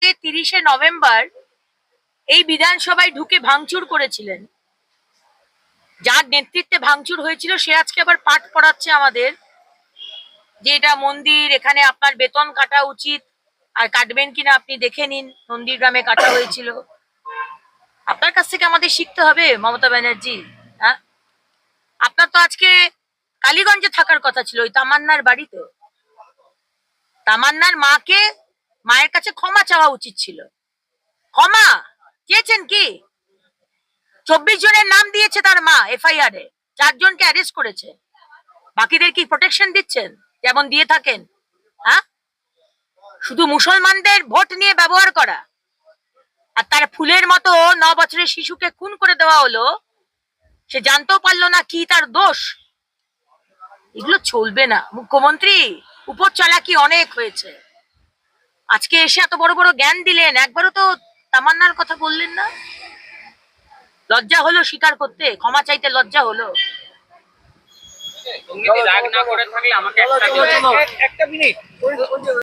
আগে 30শে নভেম্বর এই বিধানসভায় ঢুকে ভাঙচুর করেছিলেন, যার নেতৃত্বে ভাঙচুর হয়েছিল সে আজকে আবার পাঠ পড়াচ্ছে আমাদের যে এটা মন্দির, এখানে আপনার বেতন কাটা উচিত, আর কাটবেন কিনা আপনি দেখে নিন, নন্দীগ্রামে কাটা হয়েছিল। আপনার কাছ থেকে আমাদের শিখতে হবে মমতা ব্যানার্জি। হ্যাঁ, আপনার তো আজকে কালীগঞ্জে থাকার কথা ছিল, ওই তামান্নার বাড়িতে। তামান্নার মায়ের কাছে ক্ষমা চাওয়া উচিত ছিল। ক্ষমা চেয়েছেন কি? 24 জনের নাম দিয়েছে তার মা এফআইআর এ, 4 জনকে অ্যারেস্ট করেছে, বাকিদের কি প্রোটেকশন দিচ্ছেন যেমন দিয়ে থাকেন? হ্যাঁ, শুধু মুসলমানদের ভোট নিয়ে ব্যবহার করা, আর তার ফুলের মতো 9 বছরের শিশুকে খুন করে দেওয়া হলো, সে জানতেও পারলো না কি তার দোষ। এগুলো চলবে না মুখ্যমন্ত্রী, উপর চালাকি অনেক হয়েছে। আজকে এসে এত বড় বড় জ্ঞান দিলেন, একবারও তো তামান্নার কথা বললেন না। লজ্জা হলো স্বীকার করতে, ক্ষমা চাইতে লজ্জা হলো। রাগ না করে থাকলে আমাকে একটা মিনিট